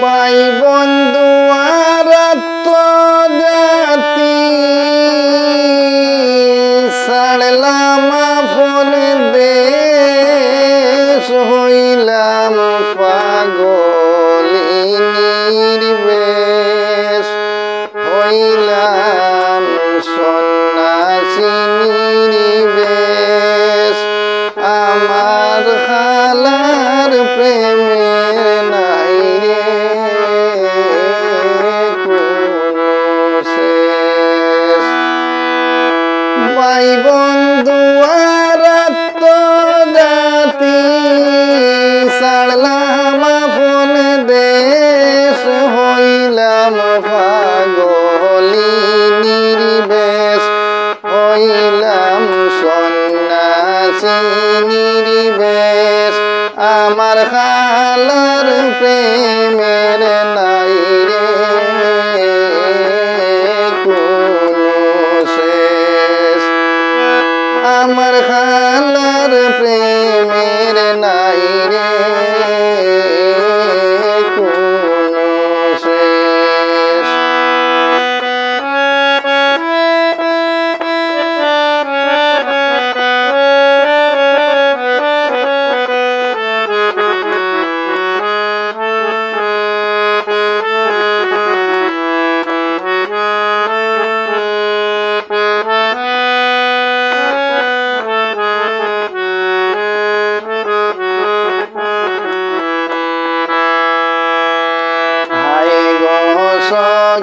ভাই বন্ধু আর জাতি ছাড়লাম আপন দেশ হইলাম পাগলিনীর বেশ হইলাম সন্ন্যাসিনীর বেশ আমার খালার প্রেমে নাই রে কোনো শেষ। ভাই বন্ধু আর জাতি ছাড়লাম আপন দেশ হইলাম পাগলিনীর বেশ হইলাম সন্ন্যাসিনীর বেশ আমার খালার প্রেমের নাই রে কোনো শেষ। আমার খালার প্রেমের নাই রে কোনো শেষ।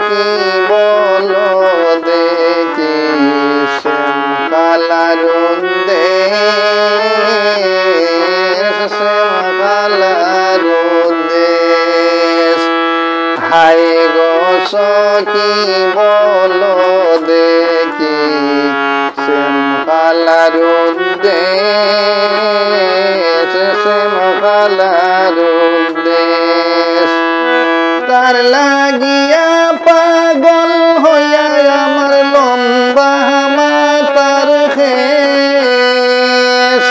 কি বলো দেখি শ্যামকালার দেশ শ্যামকালার দেশ হায় গো সখী বলো দেখি শ্যামকালার দেশ শ্যামকালার দেশ তার লাগিয়া পাগল হইয়া আমার লম্বা মাতার খেস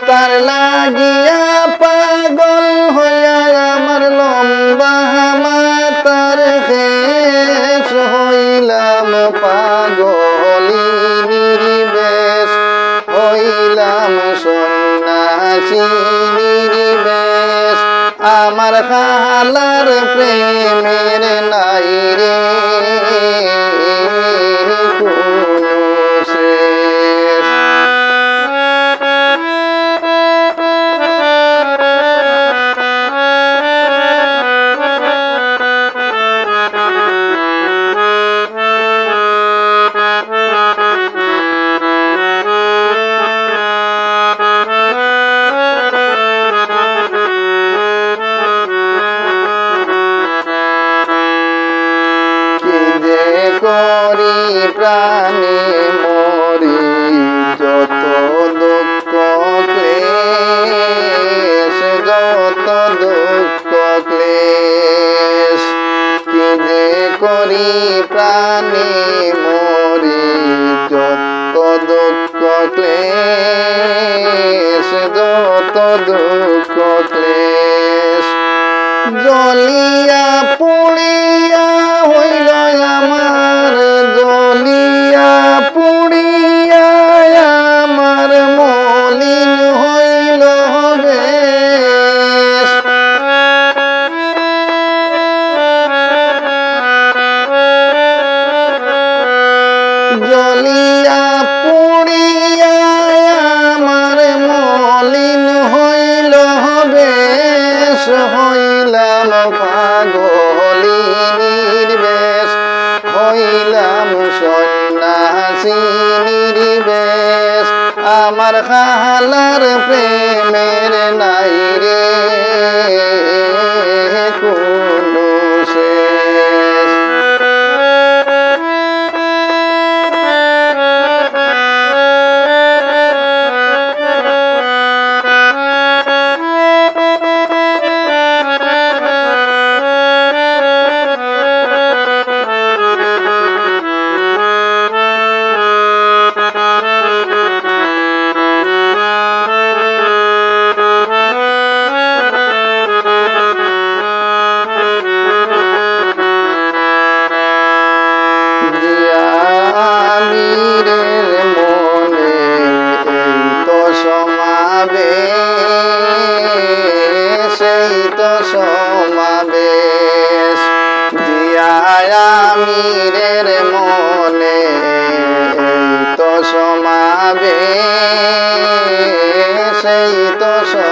তার লাগিয়া পাগল হইয়া আমার লম্বা মাতার খেস হইলাম পাগলিনীর বেশ হইলাম সন্ন্যাসিনীর বেশ আমার খালার প্রেমের নাই রে কোনো শেষ। করি প্রাণে মরি যত দুঃখ ক্লেশ যত দুঃখ ক্লেশ কি যে করি প্রাণে মরি যত দুঃখ ক্লেশ যত দুঃখ ক্লেশ জ্বলিয়া পুড়িয়া হইল আমার জ্বলিয়া পুড়িয়া আমার মলিন হইল বেশ জ্বলিয়া পুড়িয়া আমার মলিন হইল বেশ হইলাম পাগলিনীর বেশ হইলাম সন্ন্যাসিনীর বেশ আমার খালার প্রেমের নাই রে কোনো শেষ।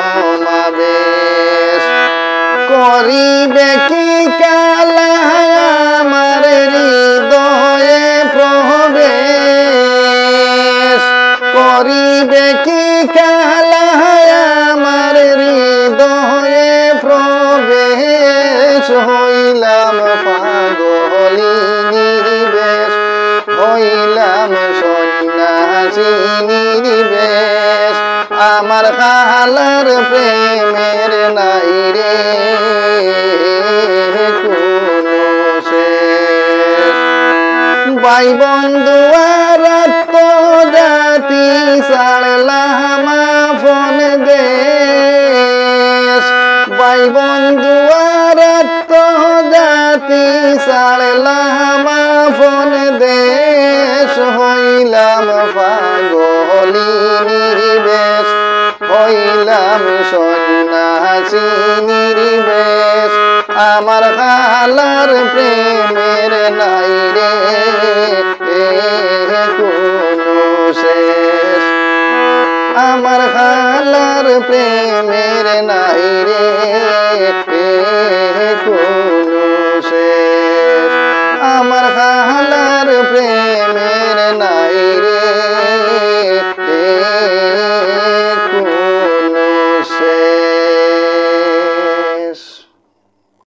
সমাবেশ করিবে কি কালা আমার হৃদয়ে প্রবেশ করিবে কি কালা আমার হৃদয়ে প্রবেশ হইলাম পাগলি নির্বেশ হইলাম সন্ন্যাসী নির্বেশ আমার খালার প্রেমের নাই রে কোনো শেষ ভাই বন্ধু আর জাতি ছাড়লাম ফোন দেশ ভাই বন্ধু আর জাতি ছাড়লাম ফোন দেশ হইলাম পাগলি নির্বেশ হইলাম সন্ন্যাসী নির্বেশ আমার খালার প্রেমের নাই রে কোনো শেষ আমার খালার প্রেমের নাই রে